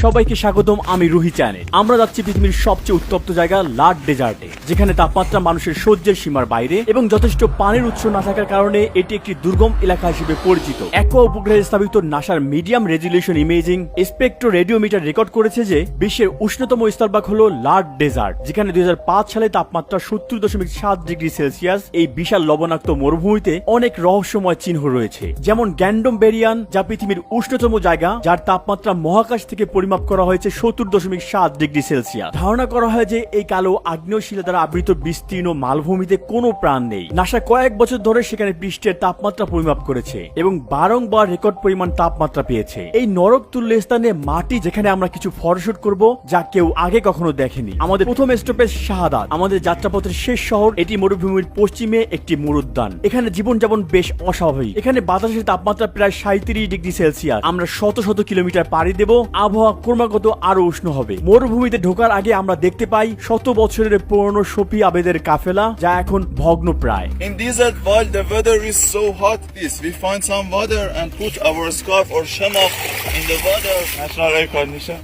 সবাইকে স্বাগতম, আমি রুহি চ্যানেল। আমরা যাচ্ছি পৃথিবীর সবচেয়ে উত্তপ্ত জায়গা লাড ডেজার্টে, যেখানে তাপমাত্রা মানুষের সহ্যের সীমার বাইরে এবং যথেষ্ট পানির উৎস না থাকার কারণে এটি একটি দুর্গম এলাকা হিসেবে পরিচিত। অ্যাকোয়া উপগ্রহে স্থাপিত নাসার medium resolution imaging spectro radiometer record করেছে যে বিশ্বের উষ্ণতম স্থলভাগ হলো লাড ডেজার্ট, যেখানে 2005 সালে তাপমাত্রা 70.7 ডিগ্রি সেলসিয়াস। এই বিশাল লবণাক্ত মরুভূমিতে অনেক রহস্যময় চিহ্ন রয়েছে, যেমন গ্যান্ডম বেরিয়ান, যা পৃথিবীর উষ্ণতম জায়গা, যার তাপমাত্রা মহাকাশ থেকে পরিমাপ করা হয়েছে 70.7 ডিগ্রি সেলসিয়াস। ধারণা করা হয় যে এই কালো আগ্নেয় শিলা দ্বারা আবৃত বিস্তীর্ণ মালভূমিতে কোনো প্রাণ নেই। নাসা কয়েক বছর ধরে সেখানে পৃষ্ঠের তাপমাত্রা পরিমাপ করেছে এবং বারংবার রেকর্ড পরিমাণ তাপমাত্রা পেয়েছে। এই নরক তুল্য স্থানে মাটি, যেখানে আমরা কিছু ফটোশুট করব যা কেউ আগে কখনো দেখেনি। আমাদের প্রথম স্টপেজ শাহাদাত, আমাদের যাত্রাপথের শেষ শহর। এটি মরুভূমির পশ্চিমে একটি মরুদ্যান। এখানে জীবনযাপন বেশ অস্বাভাবিক। এখানে বাতাসের তাপমাত্রা প্রায় 37 ডিগ্রি সেলসিয়াস। আমরা শত শত কিলোমিটার পাড়ি দেব, আবহাওয়া ক্রমাগত আরো উষ্ণ হবে। মরুভূমিতে ঢোকার আগে আমরা দেখতে পাই শত বছরের পুরনো সফি আবেদের কাফেলা, যা এখন ভগ্নপ্রায়। In desert, while the weather is so hot, we find some water and put our scarf or shamak in the water. National air condition.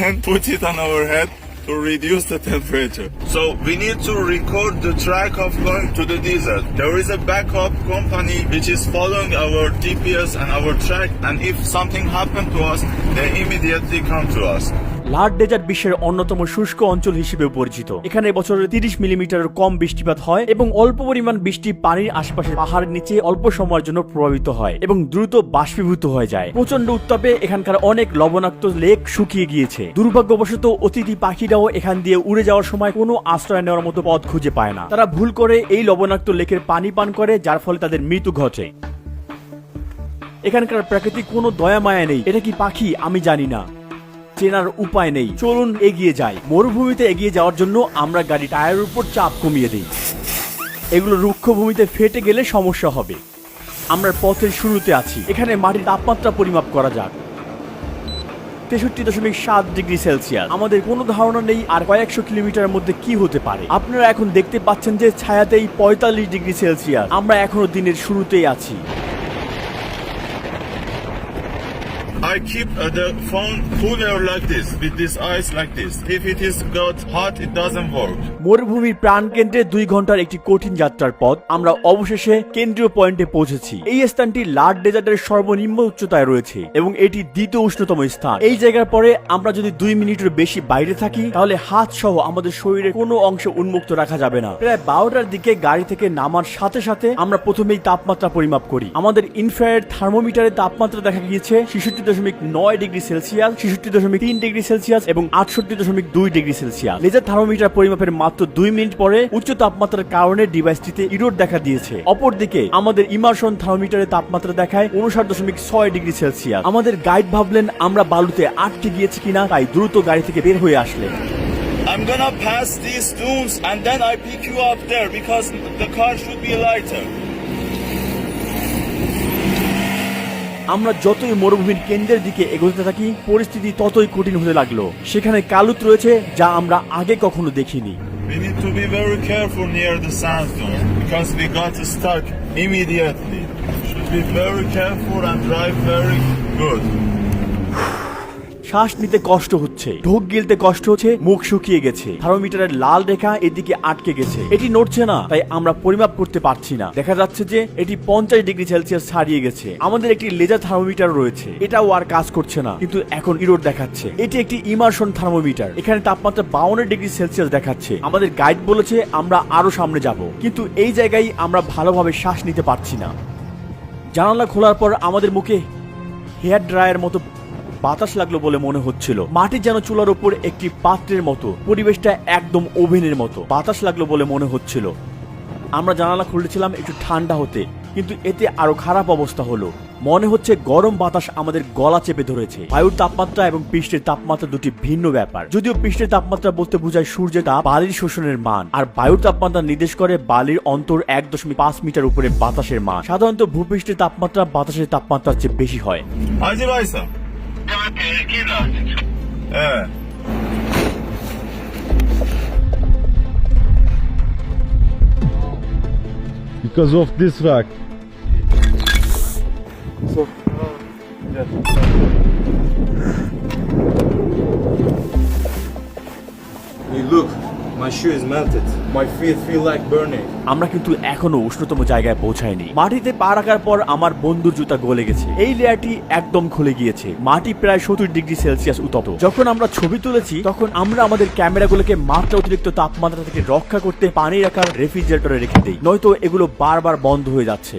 And put it on our head to reduce the temperature. So we need to record the track of going to the desert. There is a backup company which is following our GPS and our track, and if something happened to us, they immediately come to us. Lut desert বিশ্বের অন্যতম শুষ্ক অঞ্চল হিসেবে পরিচিত। এখানে বছরে 30 মিলিমিটারের কম বৃষ্টিপাত হয় এবং অল্প পরিমাণ বৃষ্টি পানির আশেপাশে পাহাড়ের নিচে অল্প সময়ের জন্য প্রভাবিত হয় এবং দ্রুত বাষ্পীভূত হয়ে যায়। প্রচন্ড উত্তাপে এখানকার অনেক লবণাক্ত লেক শুকিয়ে গিয়েছে। দুর্ভাগ্যবশত অতিথি পাখিরাও এখান দিয়ে উড়ে যাওয়ার সময় কোনো আশ্রয় নেওয়ার মতো পথ খুঁজে পায় না। তারা ভুল করে এই লবণাক্ত লেকের পানি পান করে, যার ফলে তাদের মৃত্যু ঘটে। এখানকার প্রাকৃতিক কোনো দয়া মায়া নেই। এটা কি পাখি আমি জানি না, চেনার উপায় নেই। চলুন এগিয়ে যাই। মরুভূমিতে এগিয়ে যাওয়ার জন্য আমরা গাড়ি টায়ারের উপর চাপ কমিয়ে দিই। এগুলো রুক্ষ ভূমিতে ফেটে গেলে সমস্যা হবে। আমরা পথের শুরুতে আছি। এখানে মাটির তাপমাত্রা পরিমাপ করা যাক। 63.7 ডিগ্রি সেলসিয়াস। আমাদের কোনো ধারণা নেই আর কয়েকশো কিলোমিটারের মধ্যে কি হতে পারে। আপনারা এখন দেখতে পাচ্ছেন যে ছায়াতেই 45 ডিগ্রি সেলসিয়াস। আমরা এখনো দিনের শুরুতেই আছি। I keep the phone cooler like this, with this ice like this. If it is got hot, it doesn't work. মরুভূমির প্রাণকেন্দ্রে 2 ঘন্টার একটি কঠিন যাত্রার পথ আমরা অবশেষে কেন্দ্রীয় পয়েন্টে পৌঁছেছি। এই স্থানটি লাড ডেজার্টের সর্বনিম্ন উচ্চতায় রয়েছে এবং এটি দ্বিতীয় উষ্ণতম স্থান। এই জায়গার পরে আমরা যদি 2 মিনিটের বেশি বাইরে থাকি, তাহলে হাত সহ আমাদের শরীরের কোনো অংশ উন্মুক্ত রাখা যাবে না। প্রায় 12টার দিকে গাড়ি থেকে নামার সাথে সাথে আমরা প্রথমেই তাপমাত্রা পরিমাপ করি। আমাদের ইনফ্রারেড থার্মোমিটারে তাপমাত্রা দেখা গিয়েছে 66.9 ডিগ্রি সেলসিয়াস, 66.3 ডিগ্রি সেলসিয়াস এবং 68.2 ডিগ্রি সেলসিয়াস। লেজার থার্মোমিটার পরিমাপের মাত্র 2 মিনিট পরে উচ্চ তাপমাত্রার কারণে ডিভাইসটিতে ইরোর দেখা দিয়েছে। অপরদিকে আমাদের ইমার্শন থার্মোমিটারে তাপমাত্রা দেখায় 59.6 ডিগ্রি সেলসিয়াস। আমাদের গাইড ভাবলেন আমরা বালুতে আটকে গিয়েছি কিনা, তাই দ্রুত গাড়ি থেকে বের হয়ে আসলেন। I'm gonna pass these dunes and then I pick you up there because the car should be lighter. আমরা যতই মরুভূমির কেন্দ্রের দিকে এগোতে থাকি, পরিস্থিতি ততই কঠিন হতে লাগলো। সেখানে কালুত রয়েছে যা আমরা আগে কখনো দেখিনি। We need to be very careful near the sandstone because we got stuck immediately. Should be very careful and drive very good. শ্বাস নিতে কষ্ট হচ্ছে, ঢোক গিলতে কষ্ট হচ্ছে, মুখ শুকিয়ে গেছে। থার্মোমিটারের লাল রেখা এদিকে আটকে গেছে, এটি নড়ছে না, তাই আমরা পরিমাপ করতে পারছি না। দেখা যাচ্ছে যে এটি 50 ডিগ্রি সেলসিয়াস ছাড়িয়ে গেছে। আমাদের একটি লেজার থার্মোমিটার রয়েছে, এটাও আর কাজ করছে না, কিন্তু এখন ইরোর দেখাচ্ছে। এটি একটি ইমার্শন থার্মোমিটার, এখানে তাপমাত্রা 52 ডিগ্রি সেলসিয়াস দেখাচ্ছে। আমাদের গাইড বলেছে আমরা আরো সামনে যাব, কিন্তু এই জায়গায় আমরা ভালোভাবে শ্বাস নিতে পারছি না। জানালা খোলার পর আমাদের মুখে হেয়ার ড্রায়ার মতো বাতাস লাগলো বলে মনে হচ্ছিল। মাটি যেন চুলার উপর একটি পাত্রের মতো, পরিবেশটা একদম ওভেনের মতো। বাতাস লাগলো বলে মনে হচ্ছিল। আমরা জানালা খুলেছিলাম একটু ঠান্ডা হতে, কিন্তু এতে আরো খারাপ অবস্থা হলো। মনে হচ্ছে গরম বাতাস আমাদের গলা চেপে ধরেছে। বায়ুর তাপমাত্রা এবং পৃষ্ঠের তাপমাত্রা দুটি ভিন্ন ব্যাপার। যদিও পৃষ্ঠের তাপমাত্রা বলতে বোঝায় সূর্যের তাপ, বালির শোষণের মান, আর বায়ুর তাপমাত্রা নির্দেশ করে বালির অন্তর 1.5 মিটার উপরে বাতাসের মান। সাধারণত ভূপৃষ্ঠের তাপমাত্রা বাতাসের তাপমাত্রার চেয়ে বেশি হয়। Because of this rock. So Hey, look, my shoe is melted. My feet feel like burning. আমরা কিন্তু এখনো উষ্ণতম জায়গায় পৌঁছাইনি। মাটিতে পা রাখার পর আমার বন্ধুর জুতা গলে গেছে, এই লেয়ারটি একদম খুলে গিয়েছে। মাটি প্রায় 70 ডিগ্রি সেলসিয়াস উত্তপ্ত। যখন আমরা ছবি তুলেছি তখন আমরা আমাদের ক্যামেরাগুলোকে মাত্রা অতিরিক্ত তাপমাত্রা থেকে রক্ষা করতে পানি রাখার রেফ্রিজারেটরে রেখে দেই, নয়তো এগুলো বারবার বন্ধ হয়ে যাচ্ছে।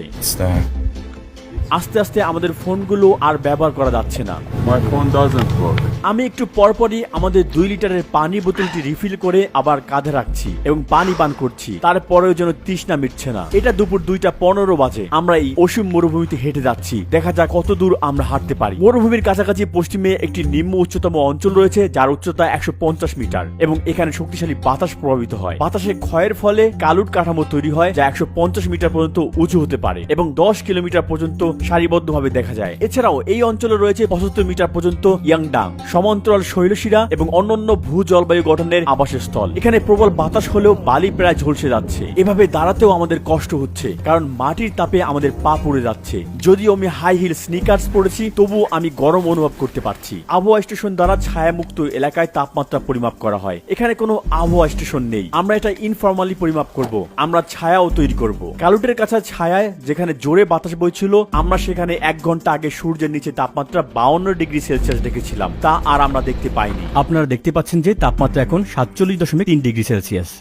আস্তে আস্তে আমাদের ফোনগুলো আর ব্যবহার করা যাচ্ছে না। My phone doesn't work. আমি একটু পরপরই আমাদের 2 লিটারের পানি বোতলটি রিফিল করে আবার কাঁধে রাখছি এবং পানি পান করছি, তারপরেও যেন তৃষ্ণা মিটছে না। এটা দুপুর 2:15 বাজে। আমরা এই অসীম মরুভূমিতে হেঁটে যাচ্ছি, দেখা যাক কত দূর আমরা হাঁটতে পারি। মরুভূমির কাছাকাছি পশ্চিমে একটি নিম্ন উচ্চতম অঞ্চল রয়েছে যার উচ্চতা 150 মিটার এবং এখানে শক্তিশালী বাতাস প্রভাবিত হয়। বাতাসে ক্ষয়ের ফলে কালুট কাঠামো তৈরি হয় যা 150 মিটার পর্যন্ত উঁচু হতে পারে এবং 10 কিলোমিটার পর্যন্ত সারিবদ্ধভাবে দেখা যায়। এছাড়াও এই অঞ্চলে রয়েছে 75 মিটার পর্যন্ত ইয়াংডাং, সমান্তরাল শৈলশিরা এবং অন্যান্য ভূ জলবায়ু গঠনের আবাসস্থল। এখানে প্রবল বাতাস হলেও বালি প্রায় ঝলসে যাচ্ছে। এভাবে দাঁড়াতেও আমাদের কষ্ট হচ্ছে কারণ মাটির তাপে আমাদের পা পুড়ে যাচ্ছে। যদিও আমি হাই হিল স্নিকার্স পরেছি তবুও আমি গরম অনুভব করতে পারছি। আবহাওয়া স্টেশন দ্বারা ছায়ামুক্ত এলাকায় তাপমাত্রা পরিমাপ করা হয়। এখানে কোনো আবহাওয়া স্টেশন নেই, আমরা এটা ইনফর্মালি পরিমাপ করব। আমরা ছায়াও তৈরি করব। কালুটের কাছে ছায়ায় যেখানে জোরে বাতাস বইছিল, আমরা সেখানে 1 ঘন্টা আগে সূর্যের নিচে তাপমাত্রা 52 ডিগ্রি সেলসিয়াস দেখেছিলাম, তা আর আমরা দেখতে পাইনি। আপনারা দেখতে পাচ্ছেন যে তাপমাত্রা এখন 47.3 ডিগ্রি সেলসিয়াস।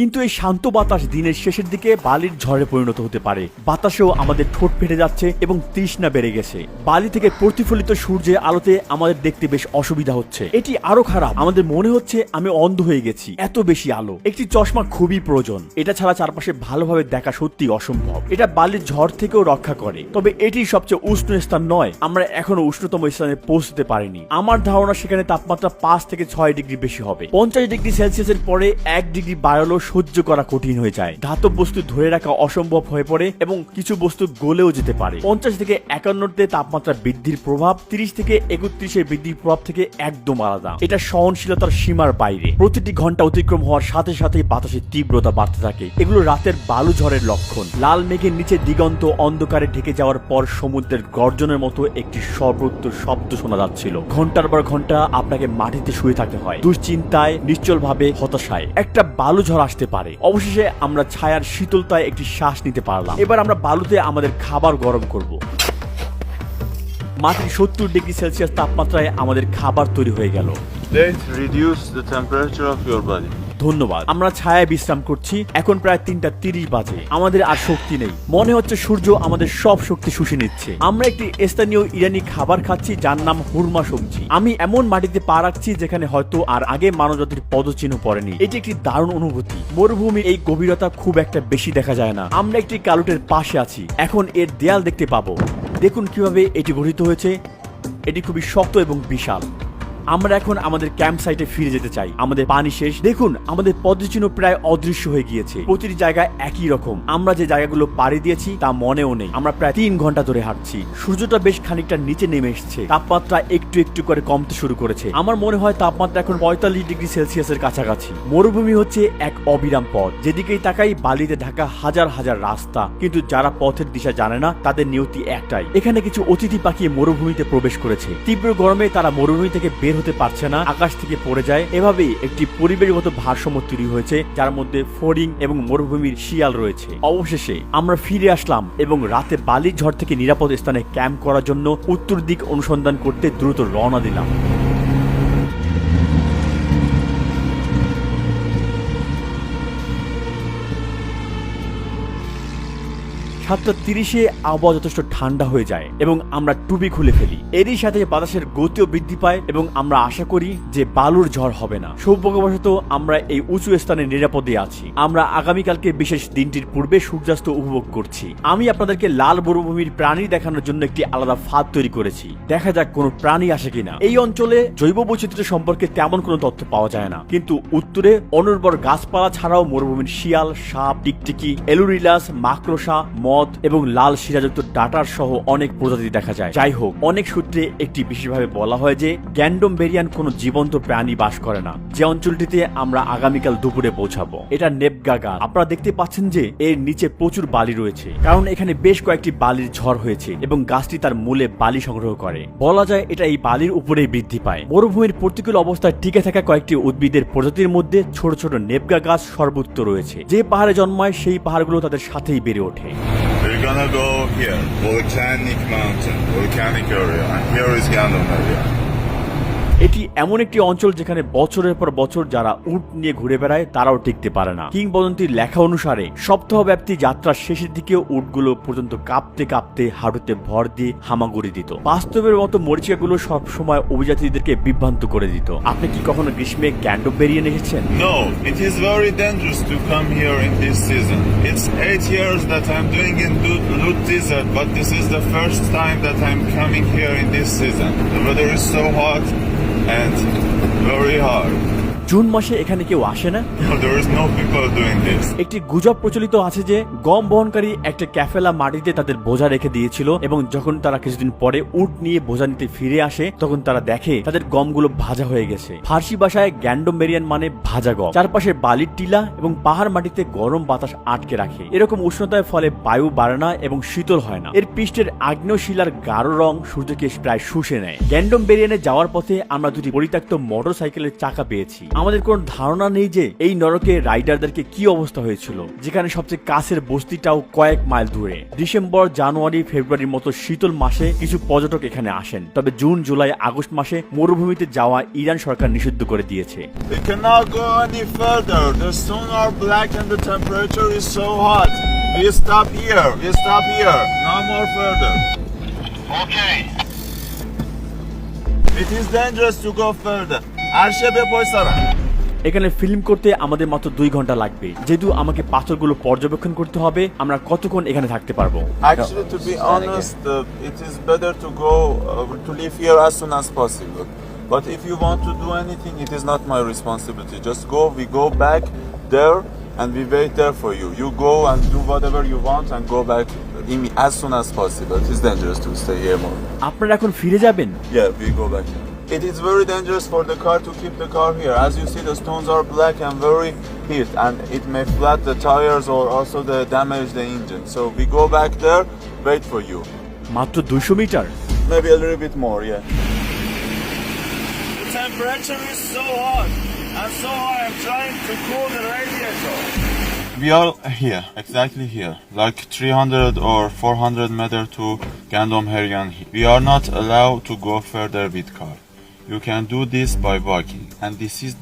কিন্তু এই শান্ত বাতাস দিনের শেষের দিকে বালির ঝড়ে পরিণত হতে পারে। বাতাসেও আমাদের ঠোঁট ফেটে যাচ্ছে এবং তৃষ্ণা বেড়ে গেছে। বালি থেকে প্রতিফলিত সূর্যের আলোতে আমাদের দেখতে বেশ অসুবিধা হচ্ছে। এটি আরো খারাপ, আমাদের মনে হচ্ছে আমি অন্ধ হয়ে গেছি, এত বেশি আলো। একটি চশমা খুবই প্রয়োজন, এটা ছাড়া চারপাশে ভালোভাবে দেখা সত্যি অসম্ভব। এটা বালির ঝড় থেকেও রক্ষা করে, তবে এটি সবচেয়ে উষ্ণ স্থান নয়। আমরা এখনো উষ্ণতম স্থানে পৌঁছতে পারিনি। আমার ধারণা সেখানে তাপমাত্রা 5 থেকে 6 ডিগ্রি বেশি হবে। 50 ডিগ্রি সেলসিয়াসের পরে 1 ডিগ্রি বাড়ালেও সহ্য করা কঠিন হয়ে যায়। ধাতব বস্তু ধরে রাখা অসম্ভব হয়ে পড়ে এবং কিছু বস্তু গলেও যেতে পারে। 50 থেকে 51 তাপমাত্রা বৃদ্ধির প্রভাব 30 থেকে 31 বৃদ্ধির প্রভাব থেকে একদম আলাদা। এটা সহনশীলতার সীমার বাইরে। প্রতিটি ঘন্টা অতিক্রম হওয়ার সাথে সাথে বাতাসের তীব্রতা বাড়তে থাকে। এগুলো রাতের বালু ঝড়ের লক্ষণ। লাল মেঘের নিচে দিগন্ত অন্ধকারে ঢেকে যাওয়ার পর সমুদ্রের গর্জনের মতো একটি সর্বোত্তর শব্দ শোনা যাচ্ছিল। ঘন্টার পর ঘন্টা আপনাকে মাটিতে শুয়ে থাকতে হয়, দুশ্চিন্তায়, নিশ্চল ভাবে, হতাশায়। একটা বালু ঝড় আসতে পারে। অবশেষে আমরা ছায়ার শীতলতায় একটি শ্বাস নিতে পারলাম। এবার আমরা বালুতে আমাদের খাবার গরম করব। মাটির 70 ডিগ্রি সেলসিয়াস তাপমাত্রায় আমাদের খাবার তৈরি হয়ে গেল। Let's reduce the temperature of your body. ধন্যবাদ। আমরা ছায়ায় বিশ্রাম করছি। এখন প্রায় 3:30 বাজে। আমাদের আর শক্তি নেই, মনে হচ্ছে সূর্য আমাদের সব শক্তি শুষে নিচ্ছে। আমরা একটি স্থানীয় ইরানি খাবার খাচ্ছি যার নাম হুরমা সবজি। আমি এমন মাটিতে পা রাখছি যেখানে হয়তো আর আগে মানবজাতির পদচিহ্ন পড়েনি। এটি একটি দারুণ অনুভূতি। মরুভূমির এই গভীরতা খুব একটা বেশি দেখা যায় না। আমরা একটি কালুটের পাশে আছি, এখন এর দেয়াল দেখতে পাবো। দেখুন কিভাবে এটি গঠিত হয়েছে। এটি খুবই শক্ত এবং বিশাল। আমরা এখন আমাদের ক্যাম্প সাইটে ফিরে যেতে চাই। আমাদের পানি শেষ। দেখুন আমাদের পদচিহ্ন প্রায় অদৃশ্য হয়ে গিয়েছে। প্রতিটি জায়গায় একই রকম। আমরা যে জায়গাগুলো পাড়ি দিয়েছি তা মনেও নেই। আমরা প্রায় 3 ঘন্টা ধরে হাঁটছি। সূর্যটা বেশ খানিকটা নিচে নেমে এসেছে। তাপমাত্রা একটু একটু করে কমতে শুরু করেছে। আমার মনে হয় তাপমাত্রা এখন 45 ডিগ্রি সেলসিয়াসের কাছাকাছি। মরুভূমি হচ্ছে এক অবিরাম পথ। যেদিকেই তাকাই বালিতে ঢাকা হাজার হাজার রাস্তা, কিন্তু যারা পথের দিশা জানে না তাদের নিয়তি একটাই। এখানে কিছু অতিথি পাখি মরুভূমিতে প্রবেশ করেছে। তীব্র গরমে তারা মরুভূমি থেকে বের হতে পারছে না, আকাশ থেকে পড়ে যায়। এভাবেই একটি পরিবেশগত ভারসাম্য তৈরি হয়েছে যার মধ্যে ফড়িং এবং মরুভূমির শিয়াল রয়েছে। অবশেষে আমরা ফিরে আসলাম এবং রাতে বালির ঝড় থেকে নিরাপদ স্থানে ক্যাম্প করার জন্য উত্তর দিক অনুসন্ধান করতে দ্রুত রওনা দিলাম। 7:30 আবহাওয়া যথেষ্ট ঠান্ডা হয়ে যায় এবং আমরা টুপি খুলে ফেলি। এরই সাথে বাতাসের গতিও বৃদ্ধি পায় এবং আমরা আশা করি যে বালুর ঝড় হবে না। সৌভাগ্যবশত আমরা এই উঁচু স্থানে নিরাপদে আছি। আমরা আগামীকালকে বিশেষ দিনটির পূর্বে সূর্যাস্ত উপভোগ করছি। আমি আপনাদেরকে লাল মরুভূমির প্রাণী দেখানোর জন্য একটি আলাদা ফাঁদ তৈরি করেছি। দেখা যাক কোনো প্রাণী আসে কিনা। এই অঞ্চলে জৈব বৈচিত্র্য সম্পর্কে তেমন কোনো তথ্য পাওয়া যায় না, কিন্তু উত্তরে অনুর্বর গাছপালা ছাড়াও মরুভূমির শিয়াল, সাপ, টিকটিকি, এলুরিলাস, মাকড়সা, মথ, মদ এবং লাল শিরাযুক্ত ডাটার সহ অনেক প্রজাতি দেখা যায়। যাই হোক, অনেক সূত্রে একটি বিশেষভাবে বলা হয় যে গ্যান্ডমবেরিয়ান কোনো জীবন্ত প্রাণী বাস করে না। যে অঞ্চলটিতে আমরা আগামীকাল দুপুরে পৌঁছাবো এটা নেবগা গাছ। আপনারা দেখতে পাচ্ছেন যে এর নিচে প্রচুর বালি রয়েছে, কারণ এখানে বেশ কয়েকটি বালির ঝড় হয়েছে এবং গাছটি তার মূলে বালি সংগ্রহ করে। বলা যায় এটা এই বালির উপরেই বৃদ্ধি পায়। মরুভূমির প্রতিকূল অবস্থায় টিকে থাকা কয়েকটি উদ্ভিদের প্রজাতির মধ্যে ছোট ছোট নেবগা গাছ সর্বত্র রয়েছে। যে পাহাড়ে জন্মায় সেই পাহাড়গুলো তাদের সাথেই বেড়ে ওঠে। We're gonna go here, volcanic mountain, volcanic area, and here is Gandom area. এটি এমন একটি অঞ্চল যেখানে বছরের পর বছর যারা উট নিয়ে ঘুরে বেড়ায় তারাও টিকতে পারে না। কিংবদন্তির লেখা অনুসারে সপ্তাহব্যাপী যাত্রার শেষের দিকে উটগুলো পর্যন্ত কাঁপতে কাঁপতে হাঁটুতে ভর দিয়ে হামাগুড়ি দিত। বাস্তবের মতো মরিচিকাগুলো সবসময় অভিযাত্রীদেরকে বিভ্রান্ত করে দিত। আপনি কি কখনো গ্রীষ্মে গ্যান্ডমবেরিয়ান এসেছেন? No, it is very dangerous to come here in this season. It's 8 years that I'm doing in Lut Desert, but this is the first time that I'm coming here in this season. The weather is so hot and very hard. June মাসে এখানে কেউ আসে না? No, there is no people doing this. একটি গুজব প্রচলিত আছে যে গম বহনকারী একটা ক্যাফেলা মাটিতে তাদের বোঝা রেখে দিয়েছিল এবং যখন তারা কিছুদিন পরে উট নিয়ে বোঝা নিতে ফিরে আসে তখন তারা দেখে তাদের গমগুলো ভাজা হয়ে গেছে। ফার্সি ভাষায় গ্যান্ডমবেরিয়ান মানে ভাজা গম। চারপাশে বালির টিলা এবং পাহাড় মাটিতে গরম বাতাস আটকে রাখে। এরকম উষ্ণতার ফলে বায়ু বাড়ে না এবং শীতল হয় না। এর পৃষ্ঠের আগ্নেয় শিলার গাঢ় রং সূর্যকে প্রায় শুষে নেয়। গ্যান্ডমবেরিয়ানে যাওয়ার পথে আমরা দুটি পরিত্যক্ত মোটরসাইকেলের চাকা পেয়েছি। আমাদের কোনো ধারণা নেই যে এই নরকে রাইডারদেরকে কি অবস্থা হয়েছিল, যেখানে সবচেয়ে কাছের বস্তিটাও কয়েক মাইল দূরে। ডিসেম্বর, জানুয়ারি, ফেব্রুয়ারির মতো শীতল মাসে কিছু পর্যটক এখানে আসেন, তবে জুন, জুলাই, আগস্ট মাসে মরুভূমিতে যাওয়া ইরান সরকার নিষিদ্ধ করে দিয়েছে। We cannot go any further. The stone are black and the temperature is so hot. We stop here. We stop here. No more further. Okay. It is dangerous to go further. Arshebe Poisara. এখানে film করতে আমাদের মাত্র 2 ঘন্টা লাগবে। যেহেতু আমাকে পাথরগুলো পর্যবেক্ষণ করতে হবে, আমরা কতক্ষণ এখানে থাকতে পারবো? Actually, to be honest, it is better to go to leave here as soon as possible. But if you want to do anything, it is not my responsibility. Just go. We go back there and we wait there for you. You go and do whatever you want and go back as soon as possible. It is dangerous to stay here more. আপনারা এখন ফিরে যাবেন? Yeah, we go back. It is very dangerous for the car to keep the car here. As you see, the stones are black and very heat, and it may flat the tires or also damage the engine. So we go back there, wait for you. মাত্র 200 metre? Maybe a little bit more, yeah. The temperature is so hot, and so I am trying to cool the radiator. We are here, exactly here, like 300 or 400 meter to Gandom-Herian. We are not allowed to go further with car. You can do this by walking, and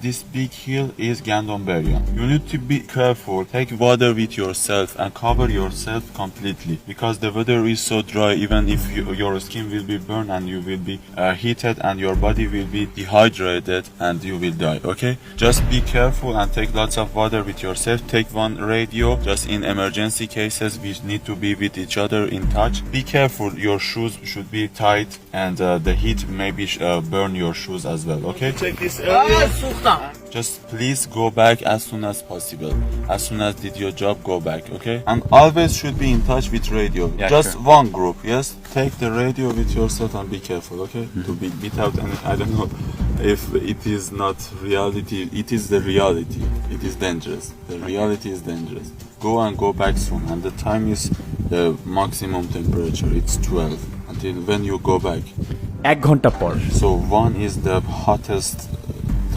this big hill is Gandom-Berian. You need to be careful. Take water with yourself and cover yourself completely, because the weather is so dry. Even if your skin will be burned and you will be heated and your body will be dehydrated and you will die. Okay, just be careful and take lots of water with yourself. Take one radio. Just in emergency cases, we need to be with each other in touch. Be careful. Your shoes should be tight, and the heat maybe burn your shoes as well. Okay, check this area. Just please go back as soon as possible. As soon as did your job, go back. Okay, and always should be in touch with radio. Yeah, just sure. one group. Yes, take the radio with yourself and be careful. Okay, to be without any. I don't know if it is not reality. It is the reality. It is dangerous. The reality is dangerous. Go and go back soon. And the time is the maximum temperature. It's 12 until when you go back. 1 ঘন্টা পর। So 1 is the hottest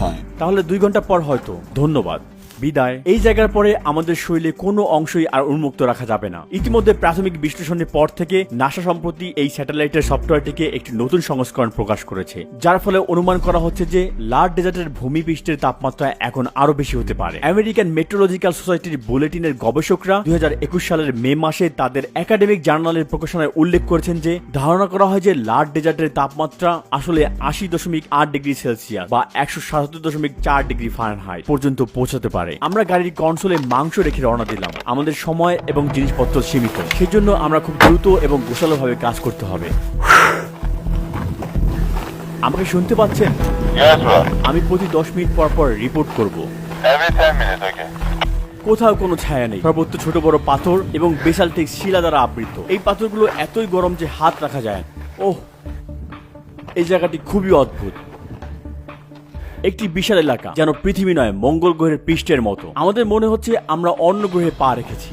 time. তাহলে 2 ঘন্টা পর হয়তো। ধন্যবাদ, বিদায়। এই জায়গার পরে আমাদের শরীরে কোনো অংশই আর উন্মুক্ত রাখা যাবে না। ইতিমধ্যে প্রাথমিক বিশ্লেষণের পর থেকে নাসা সম্প্রতি এই স্যাটেলাইটের সফটওয়্যারটিকে একটি নতুন সংস্করণ প্রকাশ করেছে, যার ফলে অনুমান করা হচ্ছে যে লার্ড ডেজার্টের ভূমিপৃষ্ঠের তাপমাত্রা এখন আরো বেশি হতে পারে। আমেরিকান মেট্রোলজিক্যাল সোসাইটির বুলেটিনের গবেষকরা 2021 সালের মে মাসে তাদের একাডেমিক জার্নালের প্রকাশনায় উল্লেখ করেছেন যে ধারণা করা হয় যে লার্ড ডেজার্টের তাপমাত্রা আসলে 80.8 ডিগ্রি সেলসিয়াস বা 177.4 ডিগ্রি ফারেনহাইট পর্যন্ত পৌঁছাতে পারে। আমরা গাড়ির কনসোলে মাংস রেখে রওনা দিলাম। আমাদের সময় এবং জিনিসপত্র সীমিত, সেজন্য আমরা খুব দ্রুত এবং গোছালোভাবে কাজ করতে হবে। আমাকে শুনতে পাচ্ছেন? Yes, bro. আমি প্রতি 10 মিনিট পর পর রিপোর্ট করব। Every 10 minutes, okay. কোথাও কোনো ছায়া নেই, সর্বত্র ছোট বড় পাথর এবং বেসাল্টিক শিলা দ্বারা আবৃত। এই পাথরগুলো এতই গরম যে হাত রাখা যায়। ওহ, এই জায়গাটি খুবই অদ্ভুত, একটি বিশাল এলাকা, যেন পৃথিবী নয় মঙ্গল গ্রহের পৃষ্ঠের মতো। আমাদের মনে হচ্ছে আমরা অন্য গ্রহে পা রেখেছি।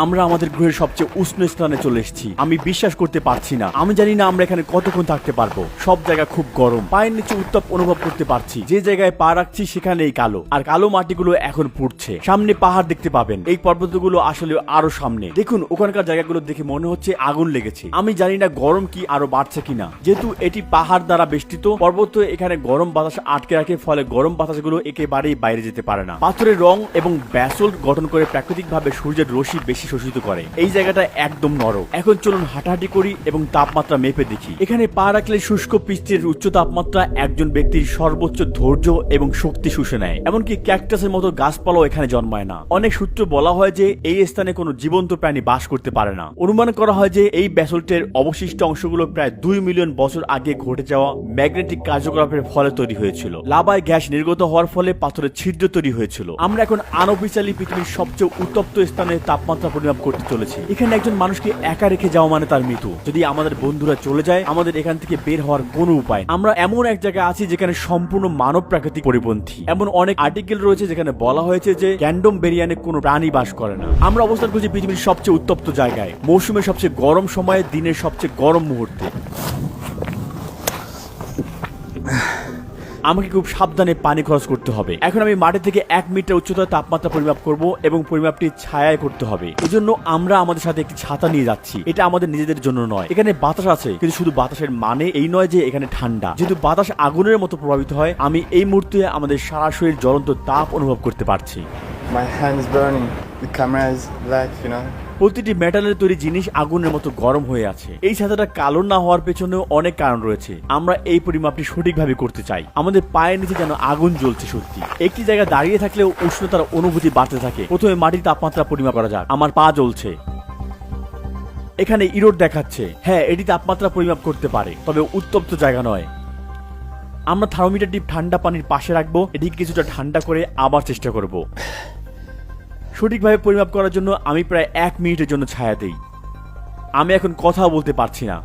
আমরা আমাদের গ্রহের সবচেয়ে উষ্ণ স্থানে চলে এসেছি। আমি বিশ্বাস করতে পারছি না। আমি জানি না আমরা এখানে কতক্ষণ থাকতে পারবো। সব জায়গা খুব গরম, পায়ের নিচে উত্তাপ অনুভব করতে পারছি। যে জায়গায় পা রাখছি সেখানেই কালো, আর কালো মাটিগুলো এখন পুড়ছে। সামনে পাহাড় দেখতে পাবেন, এই পর্বতগুলো আসলে আরো সামনে। দেখুন ওখানকার জায়গাগুলো দেখে মনে হচ্ছে আগুন লেগেছে। আমি জানি না গরম কি আরো বাড়ছে কিনা। যেহেতু এটি পাহাড় দ্বারা বেষ্টিত, পর্বত এখানে গরম বাতাস আটকে রাখে, ফলে গরম বাতাসগুলো একেবারেই বাইরে যেতে পারে না। পাথরের রং এবং ব্যাসল্ট গঠন করে প্রাকৃতিকভাবে সূর্যের রশ্মি বেশি শোষিত করে। এই জায়গাটা একদম নরম। এখন চলুন হাঁটাহাঁটি করি এবং তাপমাত্রা মেপে দেখি। এখানে পা রাখলে শুষ্ক পৃষ্ঠের উচ্চ তাপমাত্রা একজন ব্যক্তির সর্বোচ্চ ধৈর্য এবং শক্তি শুষে নেয়। এমনকি ক্যাকটাসের মতো গাছপালাও এখানে জন্মায় না। অনেক সূত্র বলা হয় যে এই স্থানে কোনো জীবন্ত প্রাণী বাস করতে পারে না। অনুমান করা হয় যে এই ব্যাসল্টের অবশিষ্ট অংশগুলো প্রায় 2 মিলিয়ন বছর আগে ঘটে যাওয়া ম্যাগনেটিক কার্যকলাপের ফলে তৈরি হয়েছিল। লাভায় গ্যাস নির্গত হওয়ার ফলে পাথরের ছিদ্র তৈরি হয়েছিল। আমরা এখন আনঅফিশিয়ালি পৃথিবীর সবচেয়ে উত্তপ্ত স্থানে তাপমাত্রা পরিমাপ করতে চলেছে। এখানে একজন মানুষকে একা রেখে যাওয়া মানে তার মৃত্যু। যদি আমাদের বন্ধুরা চলে যায়, আমাদের এখান থেকে বের হওয়ার কোনো উপায়। আমরা এমন এক জায়গায় আছি যেখানে সম্পূর্ণ মানব প্রাকৃতিক পরিপন্থী। এমন অনেক আর্টিকেল রয়েছে যেখানে বলা হয়েছে যে ক্যান্ডম বেরিয়ানে কোনো প্রাণী বাস করে না। আমরা অবস্থান করছি পৃথিবীর সবচেয়ে উত্তপ্ত জায়গায়, মৌসুমের সবচেয়ে গরম সময়ে, দিনের সবচেয়ে গরম মুহূর্তে। আমাকে খুব সাবধানে পানি খরচ করতে হবে। এখন আমি মাটি থেকে 1 মিটার উচ্চতায় তাপমাত্রা পরিমাপ করব এবং পরিমাপটি ছায়ায় করতে হবে। এজন্য আমরা আমাদের সাথে একটি ছাতা নিয়ে যাচ্ছি। এটা আমাদের নিজেদের জন্য নয়। এখানে বাতাস আছে, কিন্তু শুধু বাতাসের মানে এই নয় যে এখানে ঠান্ডা। যেহেতু বাতাস আগুনের মতো প্রভাবিত হয়, আমি এই মুহূর্তে আমাদের সারা শরীর জ্বলন্ত তাপ অনুভব করতে পারছি। My hand is burning. The camera is black, you know. প্রতিটি মেটালের তৈরি জিনিস আগুনের মতো গরম হয়ে আছে। এই ছাতাটা কালো না হওয়ার পেছনেও অনেক কারণ রয়েছে। আমরা এই পরিমাপটি সঠিকভাবে করতে চাই। আমাদের পায়ের নিচে যেন আগুন জ্বলছে সত্যি। একটি জায়গায় দাঁড়িয়ে থাকলেও উষ্ণতার অনুভূতি বাড়তে থাকে। প্রথমে মাটির তাপমাত্রা পরিমাপ করা যাক। আমার পা জ্বলছে। এখানে ইরোড দেখাচ্ছে। হ্যাঁ, এটি তাপমাত্রা পরিমাপ করতে পারে, তবে উত্তপ্ত জায়গা নয়। আমরা থার্মোমিটারটি ঠান্ডা পানির পাশে রাখবো। এটিকে কিছুটা ঠান্ডা করে আবার চেষ্টা করব। সঠিকভাবে পরিমাপ করার জন্য আমি প্রায় 1 মিনিটের জন্য ছায়া দেই। আমি এখন কথা বলতে পারছি না।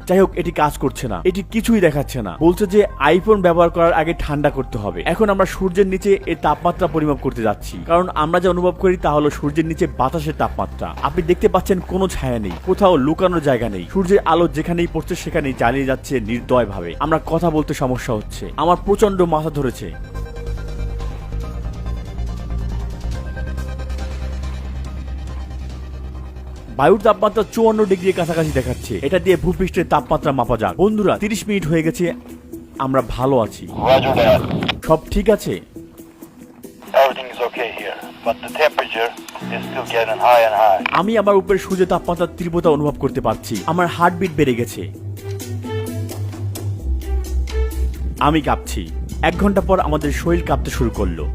যাই হোক, এটি কাজ করছে না। এটি কিছুই দেখাচ্ছে না। বলছে যে আইফোন ব্যবহার করার আগে ঠান্ডা করতে হবে। এখন আমরা সূর্যের নিচে এর তাপমাত্রা পরিমাপ করতে যাচ্ছি, কারণ আমরা যা অনুভব করি তা হলো সূর্যের নিচে বাতাসের তাপমাত্রা। আপনি দেখতে পাচ্ছেন কোনো ছায়া নেই, কোথাও লুকানোর জায়গা নেই। সূর্যের আলো যেখানেই পড়ছে সেখানেই জ্বালিয়ে যাচ্ছে নির্দয় ভাবে। আমরা কথা বলতে সমস্যা হচ্ছে। আমার প্রচন্ড মাথা ধরেছে। বায়ুর তাপমাত্রা 54 ডিগ্রির কাছাকাছি দেখাচ্ছে। এটা দিয়ে ভূপৃষ্ঠের তাপমাত্রা মাপা যাক। বন্ধুরা, 30 মিনিট হয়ে গেছে। আমরা ভালো আছি। সব ঠিক আছে? Everything is okay here, but the temperature is still getting higher and higher. আমি আমার উপরে সূর্যের তাপমাত্রার তীব্রতা অনুভব করতে পারছি। আমার হার্টবিট বেড়ে গেছে। আমি কাঁপছি। 1 ঘন্টা পর আমাদের শরীর কাঁপতে শুরু করলো।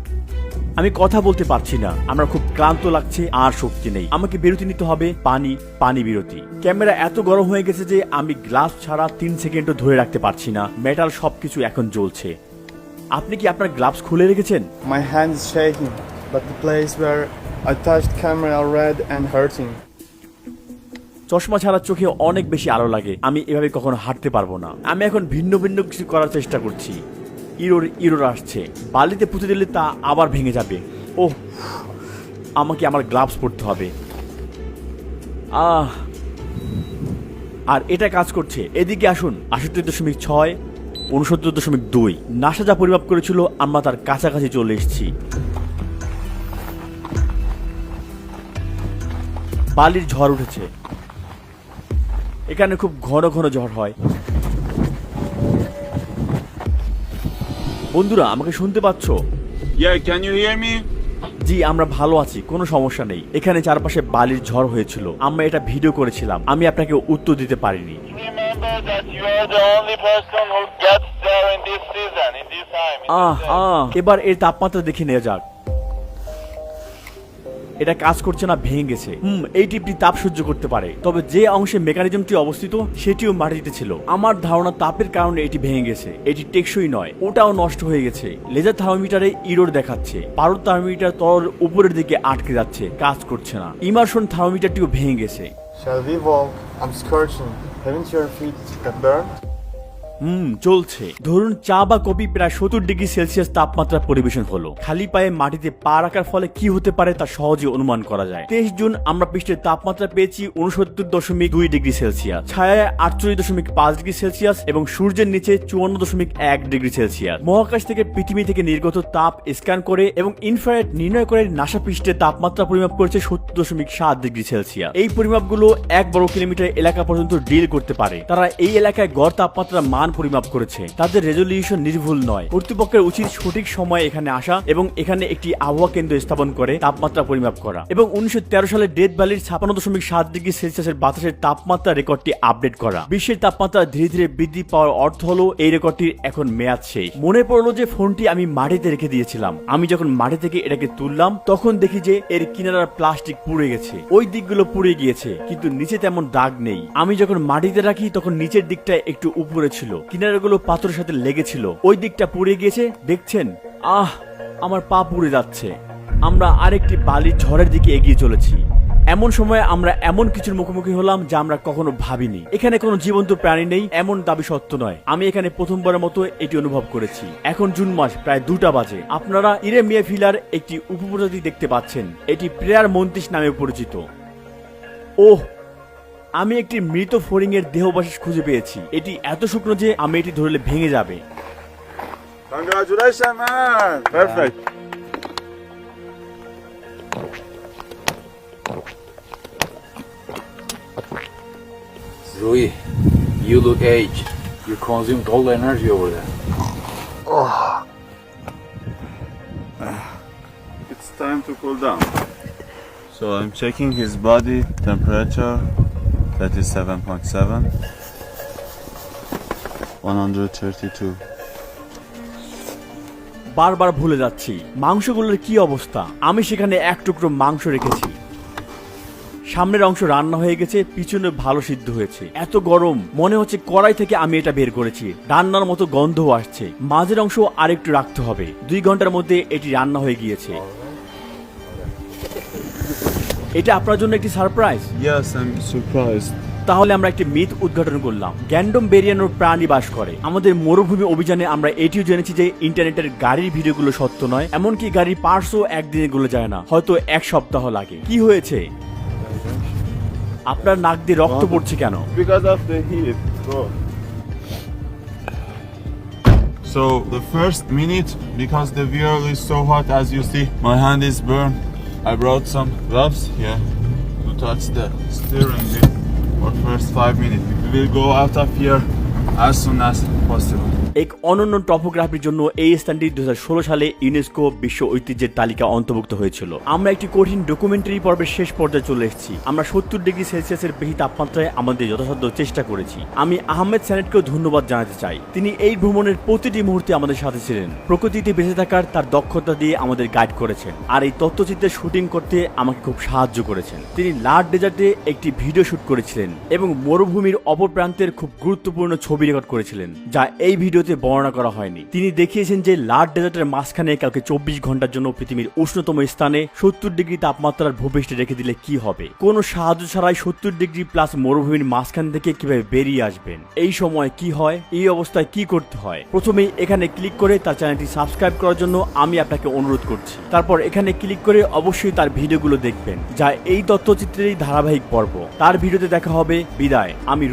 আমি কথা বলতে পারছি না। আমরা খুব ক্লান্ত লাগছে, আর শক্তি নেই। আমাকে বিরতি নিতে হবে। পানি বিরতি। ক্যামেরা এত গরম হয়ে গেছে যে আমি গ্লাস ছাড়া 3 সেকেন্ডও ধরে রাখতে পারছি না। মেটাল সবকিছু এখন জ্বলছে। আপনি কি আপনার গ্লাভস খুলে রেখেছেন? My hand is shaking, but the place where I touched camera are red and hurting. চশমা ছাড়া চোখে অনেক বেশি আলো লাগে। আমি এভাবে কখনো হাঁটতে পারবো না। আমি এখন ভিন্ন ভিন্ন কিছু করার চেষ্টা করছি। ইরোর আসছে। বালিতে পুঁতে দিলে তা আবার ভেঙে যাবে। ওহ, আমাকে আমার গ্লাভস পরতে হবে। আর এটা কাজ করছে। এদিকে আসুন। 68.6, 69.2। নাসা যা পরিমাপ করেছিল আমরা তার কাছাকাছি চলে এসেছি। বালির ঝড় উঠেছে। এখানে খুব ঘন ঘন ঝড় হয়। বন্ধুরা, আমাকে শুনতে পাচ্ছ? Yeah, can you hear me? জি, আমরা ভালো আছি, কোনো সমস্যা নেই। এখানে চারপাশে বালির ঝড় হয়েছিল। আমরা এটা ভিডিও করেছিলাম। আমি আপনাকে উত্তর দিতে পারিনি। Remember that you are the only person who gets there in this season, in this time. এবার এর তাপমাত্রা দেখে নেওয়া যাক। এটা কাজ করছে না, ভেঙে গেছে। এই টিপটি তাপ সহ্য করতে পারে, তবে যে অংশে মেকানিজমটি অবস্থিত সেটিও মাটিতে ছিল। আমার ধারণা তাপের কারণে এটি ভেঙে গেছে। এটি টেকসই নয়, ওটাও নষ্ট হয়ে গেছে। লেজার থার্মোমিটারে ইরোর দেখাচ্ছে, পারদ থার্মোমিটার তরল উপরের দিকে আটকে যাচ্ছে, কাজ করছে না। ইমারশন থার্মোমিটারটিও ভেঙে গেছে। Shall we walk? I'm scorching. Haven't your feet got burned? চলছে। ধরুন চা বা কফি প্রায় 70 ডিগ্রি সেলসিয়াস তাপমাত্রা পরিবেশন হলো। খালি পায়ে মাটিতে পা রাখার ফলে কি হতে পারে তা সহজে অনুমান করা যায়। 23 জুন আমরা পৃষ্ঠের তাপমাত্রা পেয়েছি 69.2 ডিগ্রি সেলসিয়াস, ছায়ায় 48.5 ডিগ্রি সেলসিয়াস এবং সূর্যের নিচে 54.1 ডিগ্রি সেলসিয়াস। মহাকাশ থেকে পৃথিবী থেকে নির্গত তাপ স্ক্যান করে এবং ইনফ্রারেড নির্ণয় করে নাসা পৃষ্ঠের তাপমাত্রা পরিমাপ করেছে 70.7 ডিগ্রি সেলসিয়াস। এই পরিমাপগুলো 1 বর্গ কিলোমিটার এলাকা পর্যন্ত ডিল করতে পারে। তারা এই এলাকায় গড় তাপমাত্রা মান পরিমাপ করেছে। তাদের রেজলিউশন নির্ভুল নয়। কর্তৃপক্ষের উচিত সঠিক সময়ে এখানে আসা এবং এখানে একটি আবহাওয়া কেন্দ্র স্থাপন করে তাপমাত্রা পরিমাপ করা এবং 1913 সালে ডেথ ভ্যালির 56.7 ডিগ্রি সেলসিয়াসের বাতাসের তাপমাত্রা রেকর্ডটি আপডেট করা। বিশ্বের তাপমাত্রা ধীরে ধীরে বৃদ্ধি পাওয়ার অর্থ হলো এই রেকর্ডটির এখন মেয়াদ শেষ। মনে পড়লো যে ফোনটি আমি মাটিতে রেখে দিয়েছিলাম। আমি যখন মাটি থেকে এটাকে তুললাম তখন দেখি যে এর কিনারার প্লাস্টিক পুড়ে গেছে। ওই দিকগুলো পুড়ে গিয়েছে, কিন্তু নিচে তেমন দাগ নেই। আমি যখন মাটিতে রাখি তখন নিচের দিকটা একটু উপরে ছিল, কিনারাগুলো পাথরের সাথে লেগেছিল। ওই দিকটা পুড়ে গিয়েছে, দেখছেন? আমার পা পুড়ে যাচ্ছে। আমরা আরেকটি বালির ঝড়ের দিকে এগিয়ে চলেছি। এমন সময় আমরা এমন কিছুর মুখোমুখি হলাম যা আমরা কখনো ভাবিনি। এখানে কোনো জীবন্ত প্রাণী নেই এমন দাবি সত্য নয়। আমি এখানে প্রথমবারের মতো এটি অনুভব করেছি। এখন জুন মাস, প্রায় 2টা বাজে। আপনারা ইরেমিয়া ফিলার একটি উপপ্রজাতি দেখতে পাচ্ছেন। এটি প্রেয়ার মন্তিস নামে পরিচিত। আমি একটি মৃত ফড়িং এর দেহাবশেষ খুঁজে পেয়েছি। এটি এত শুকনো যে আমি এটি ধরলে ভেঙে যাবে। Congratulations, man! Perfect. Rui, you look aged. You consumed all the energy over there. It's time to cool down. So I'm checking his body temperature. That is 7.7. 132. বারবার ভুলে যাচ্ছি মাংসগুলোর কি অবস্থা। আমি সেখানে এক টুকরো মাংস রেখেছি। সামনের অংশ রান্না হয়ে গেছে, পিছনে ভালো সিদ্ধ হয়েছে। এত গরম, মনে হচ্ছে কড়াই থেকে আমি এটা বের করেছি। রান্নার মতো গন্ধও আসছে। মাঝের অংশ আরেকটু রাখতে হবে। 2 ঘন্টার মধ্যে এটি রান্না হয়ে গিয়েছে। এটা আপনার জন্য একটি সারপ্রাইজ। Yes, I'm surprised. তাহলে আমরা একটি মিথ উদ্ঘাটন করলাম। গ্যান্ডম বেরিয়ানোর প্রাণী বাস করে। আমাদের মরুভূমি অভিযানে আমরা এটিও জেনেছি যে ইন্টারনেটের গাড়ির ভিডিওগুলো সত্য নয়। এমনকি গাড়ির পার্টসও একদিনে গুলো যায় না, হয়তো 1 সপ্তাহ লাগে। কি হয়েছে? আপনার নাক দিয়ে রক্ত পড়ছে কেন? Because of the heat, bro. So the first minute, because the wheel is so hot, as you see, my hand is burned. I brought some gloves here to touch the steering wheel for first 5 minutes. We will go out of here as soon as possible. এক অনন্য টপোগ্রাফির জন্য এই স্থানটি 2016 সালে UNESCO বিশ্ব ঐতিহ্যের তালিকা অন্তর্ভুক্ত হয়েছিল। আমরা একটি কঠিন ডকুমেন্টারি পর্বের শেষ পর্যায়ে চলে এসেছি। আমরা 70 ডিগ্রি সেলসিয়াসের বেশি তাপমাত্রায় আমাদের যথাসাধ্য চেষ্টা করেছি। আমি আহমেদ স্যানেটকেও ধন্যবাদ জানাতে চাই। তিনি এই ভ্রমণের প্রতিটি মুহূর্তে আমাদের সাথে ছিলেন। প্রকৃতিতে বেঁচে থাকার তার দক্ষতা দিয়ে আমাদের গাইড করেছেন আর এই তথ্যচিত্রের শুটিং করতে আমাকে খুব সাহায্য করেছেন। তিনি লাট ডেজার্টে একটি ভিডিও শুট করেছিলেন এবং মরুভূমির অপর প্রান্তের খুব গুরুত্বপূর্ণ ছবি রেকর্ড করেছিলেন, যা এই ভিডিওতে বর্ণনা করা হয়নি। তিনি দেখিয়েছেন যে লাট ডেজার্টের মাঝখানে কাউকে 24 ঘন্টার জন্য পৃথিবীর উষ্ণতম স্থানে 70 ডিগ্রি তাপমাত্রার ভূপৃষ্ঠে রেখে দিলে কি হবে। কোনো সাহায্য ছাড়াই 70 ডিগ্রি প্লাস মরুভূমির মাঝখান থেকে কিভাবে বেরিয়ে আসবেন, এই সময় কি হয়, এই অবস্থায় কি করতে হয়। প্রথমেই এখানে ক্লিক করে তার চ্যানেলটি সাবস্ক্রাইব করার জন্য আমি আপনাকে অনুরোধ করছি। তারপর এখানে ক্লিক করে অবশ্যই তার ভিডিওগুলো দেখবেন, যা এই তথ্যচিত্রেরই ধারাবাহিক পর্ব। তার ভিডিওতে দেখা হবে। বিদায়। আমি